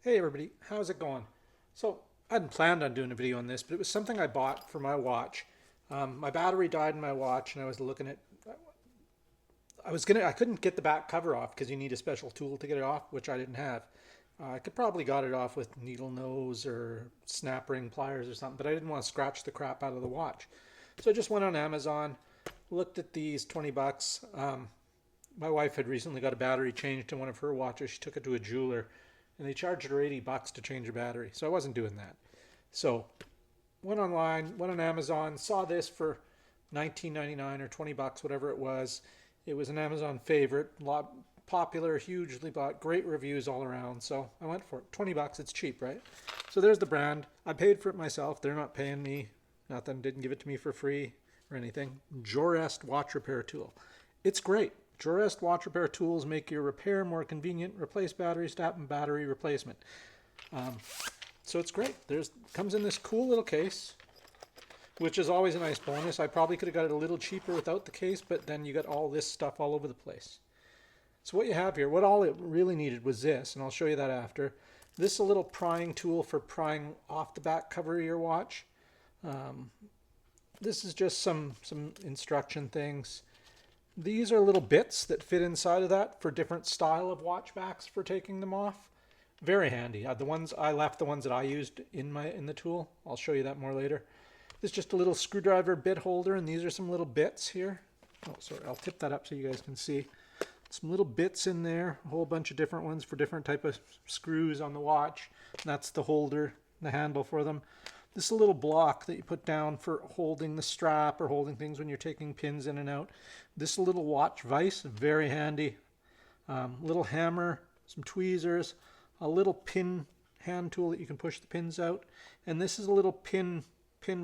Hey everybody, how's it going? So I hadn't planned on doing a video on this, but it was something I bought for my watch. My battery died in my watch, and I was looking at. I couldn't get the back cover off because you need a special tool to get it off, which I didn't have. I could probably got it off with needle nose or snap ring pliers or something, but I didn't want to scratch the crap out of the watch. So I just went on Amazon, looked at these 20 bucks. My wife had recently got a battery changed in one of her watches. She took it to a jeweler and they charged her 80 bucks to change a battery. So I wasn't doing that. So went online, went on Amazon, saw this for 19.99 or 20 bucks, whatever it was. It was an Amazon favorite, a lot popular, hugely bought, great reviews all around. So I went for it. 20 bucks, it's cheap, right? So there's the brand. I paid for it myself. They're not paying me. Nothing, didn't give it to me for free or anything. Jorest watch repair tool. It's great. Jorest watch repair tools make your repair more convenient. Replace battery stop and battery replacement. So it's great. Comes in this cool little case, which is always a nice bonus. I probably could have got it a little cheaper without the case, but then you got all this stuff all over the place. So what you have here, what all it really needed was this, and I'll show you that after. This is a little prying tool for prying off the back cover of your watch. This is just some instruction things. These are little bits that fit inside of that for different style of watch backs for taking them off. Very handy. The ones I left, the ones that I used in the tool. I'll show you that more later. This is just a little screwdriver bit holder, and these are some little bits here. Oh, sorry, I'll tip that up so you guys can see. Some little bits in there, a whole bunch of different ones for different type of screws on the watch. That's the holder, the handle for them. This is a little block that you put down for holding the strap or holding things when you're taking pins in and out. This little watch vise, very handy. Little hammer, some tweezers, a little pin hand tool that you can push the pins out. And this is a little pin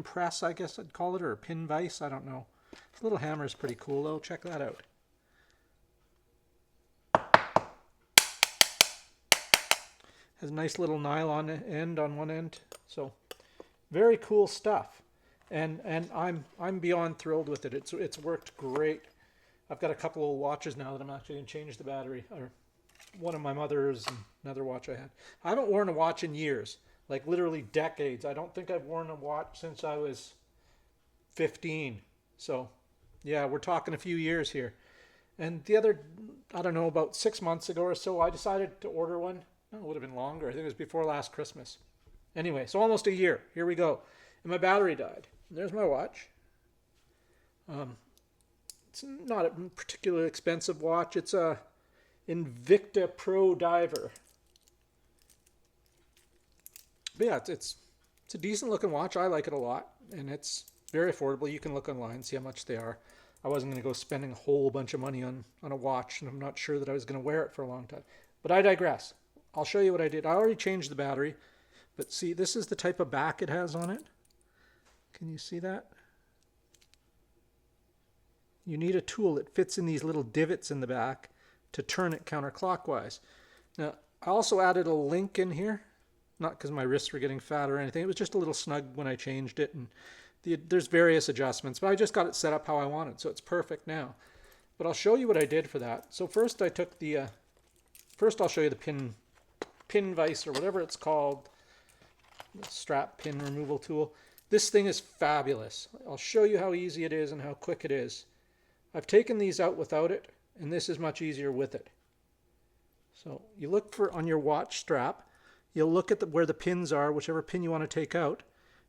press, I guess I'd call it, or a pin vise, I don't know. This little hammer is pretty cool though, check that out. Has a nice little nylon end on one end, so very cool stuff, and I'm beyond thrilled with it. It's worked great. I've got a couple of watches now that I'm actually going to change the battery, or one of my mother's and another watch I had. I haven't worn a watch in years, like literally decades. I don't think I've worn a watch since I was 15. So yeah, we're talking a few years here. And the other, I don't know, about 6 months ago or so, I decided to order one. No, it would have been longer. I think it was before last Christmas. Anyway, so almost a year. Here we go. And my battery died. There's my watch. It's not a particularly expensive watch. It's a Invicta Pro Diver. But yeah, it's a decent looking watch. I like it a lot. And it's very affordable. You can look online, see how much they are. I wasn't going to go spending a whole bunch of money on a watch, and I'm not sure that I was going to wear it for a long time. But I digress. I'll show you what I did. I already changed the battery. But see, this is the type of back it has on it. Can you see that? You need a tool that fits in these little divots in the back to turn it counterclockwise. Now, I also added a link in here. Not because my wrists were getting fat or anything. It was just a little snug when I changed it. And there's various adjustments. But I just got it set up how I wanted. So it's perfect now. But I'll show you what I did for that. So first I took the... first I'll show you the pin vise or whatever it's called. The strap pin removal tool. This thing is fabulous. I'll show you how easy it is and how quick it is. I've taken these out without it, and this is much easier with it. So you look for on your watch strap, you'll look at where the pins are, whichever pin you want to take out,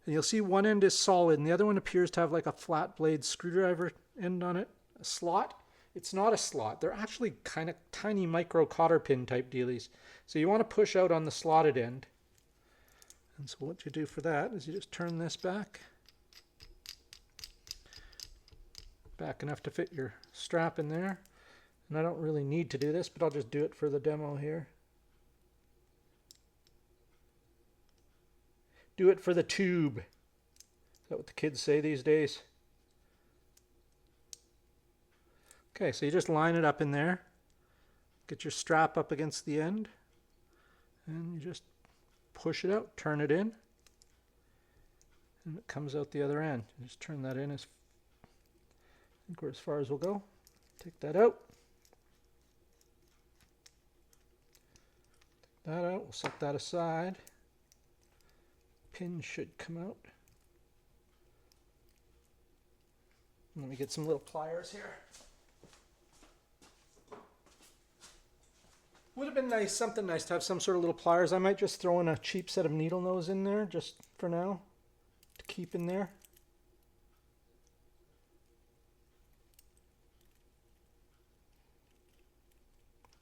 and you'll see one end is solid and the other one appears to have like a flat blade screwdriver end on it, a slot. It's not a slot. They're actually kind of tiny micro cotter pin type dealies. So you want to push out on the slotted end. And so what you do for that is you just turn this back enough to fit your strap in there. And I don't really need to do this, but I'll just do it for the demo here. Do it for the tube. Is that what the kids say these days? Okay, so you just line it up in there. Get your strap up against the end. And you just push it out, turn it in, and it comes out the other end. You just turn that in I think we're as far as we'll go. Take that out. that out. We'll set that aside. Pin should come out. Let me get some little pliers here. Would have been nice, something nice to have some sort of little pliers. I might just throw in a cheap set of needle nose in there just for now to keep in there.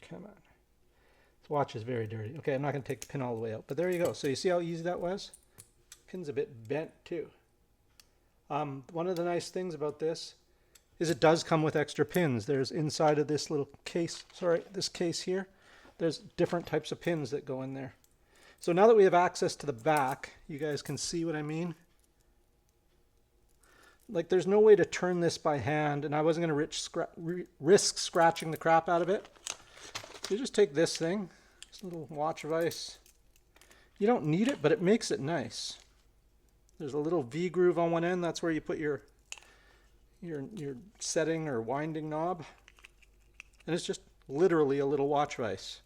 Come on. This watch is very dirty. Okay, I'm not going to take the pin all the way out, but there you go. So you see how easy that was? Pin's a bit bent too. One of the nice things about this is it does come with extra pins. There's inside of this little case, this case here, there's different types of pins that go in there. So now that we have access to the back, you guys can see what I mean. Like there's no way to turn this by hand, and I wasn't going to risk scratching the crap out of it. So you just take this thing, this little watch vise. You don't need it, but it makes it nice. There's a little V groove on one end. That's where you put your setting or winding knob. And it's just literally a little watch vise.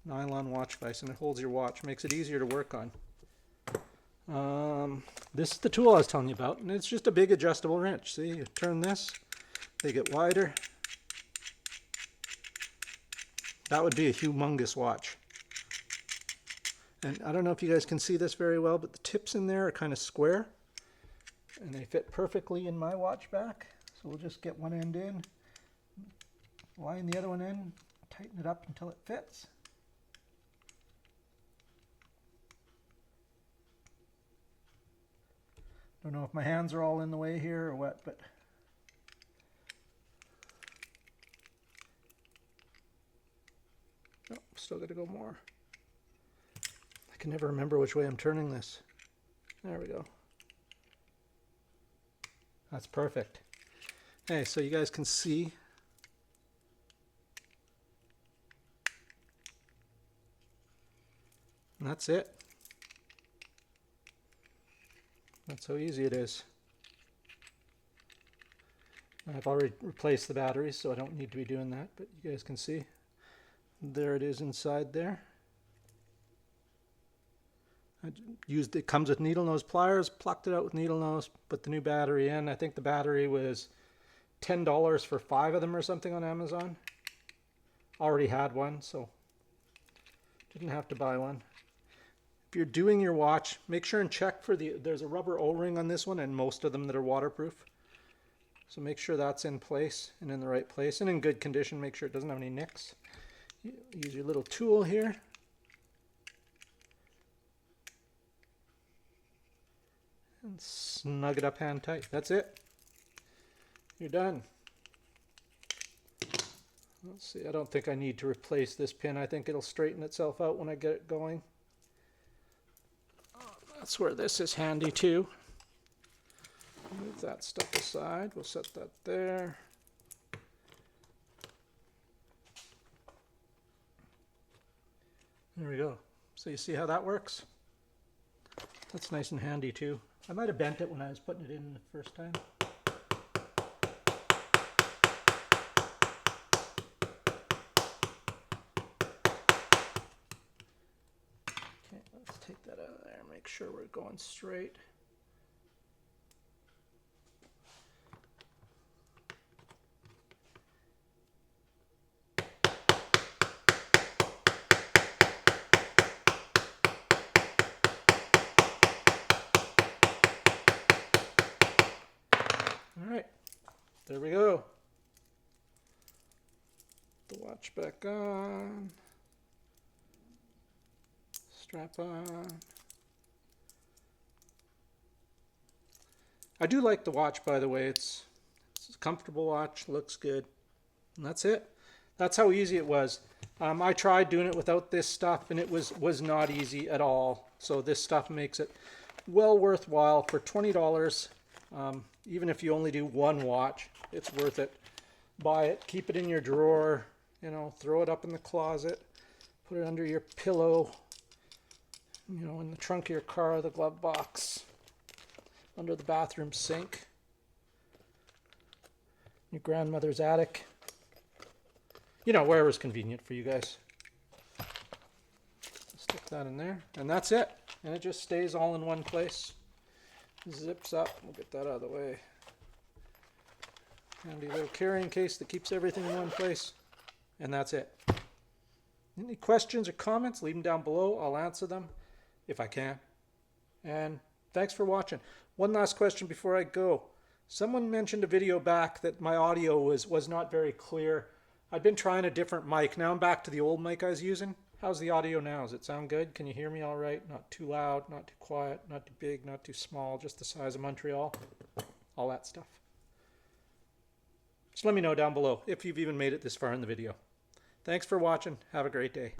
Nylon watch vise, and it holds your watch, makes it easier to work on. This is the tool I was telling you about, and it's just a big adjustable wrench. See, you turn this, they get wider. That would be a humongous watch. And I don't know if you guys can see this very well, but the tips in there are kind of square, and they fit perfectly in my watch back. So we'll just get one end in, line the other one in, tighten it up until it fits. Don't know if my hands are all in the way here or what, but oh, still got to go more. I can never remember which way I'm turning this. There we go. That's perfect. Hey, so you guys can see. And that's it. That's how easy it is. I've already replaced the batteries, so I don't need to be doing that, but you guys can see. There it is inside there. It comes with needle nose pliers, plucked it out with needle nose, put the new battery in. I think the battery was $10 for 5 of them or something on Amazon. Already had one, so didn't have to buy one. If you're doing your watch, make sure and check for there's a rubber O-ring on this one and most of them that are waterproof. So make sure that's in place and in the right place and in good condition. Make sure it doesn't have any nicks. Use your little tool here. And snug it up hand tight. That's it. You're done. Let's see, I don't think I need to replace this pin. I think it'll straighten itself out when I get it going. That's where this is handy too. Move that stuff aside. We'll set that there. There we go. So you see how that works? That's nice and handy too. I might have bent it when I was putting it in the first time. Okay, let's take that out of there and make sure we're going straight. All right, there we go. The watch back on. Strap on. I do like the watch, by the way. It's a comfortable watch, looks good, and that's it. That's how easy it was. I tried doing it without this stuff, and it was not easy at all. So this stuff makes it well worthwhile for $20. Even if you only do one watch, it's worth it. Buy it, keep it in your drawer, you know, throw it up in the closet, put it under your pillow, you know, in the trunk of your car, the glove box, under the bathroom sink, your grandmother's attic, you know, wherever's convenient for you guys. that in there, and that's it. And it just stays all in one place. Zips up. We'll get that out of the way. Handy little carrying case that keeps everything in one place. And that's it. Any questions or comments, leave them down below. I'll answer them if I can. And thanks for watching. One last question before I go. Someone mentioned a video back that my audio was not very clear. I'd been trying a different mic. Now I'm back to the old mic I was using. How's the audio now? Does it sound good? Can you hear me all right? Not too loud, not too quiet, not too big, not too small, just the size of Montreal. All that stuff. Just let me know down below if you've even made it this far in the video. Thanks for watching. Have a great day.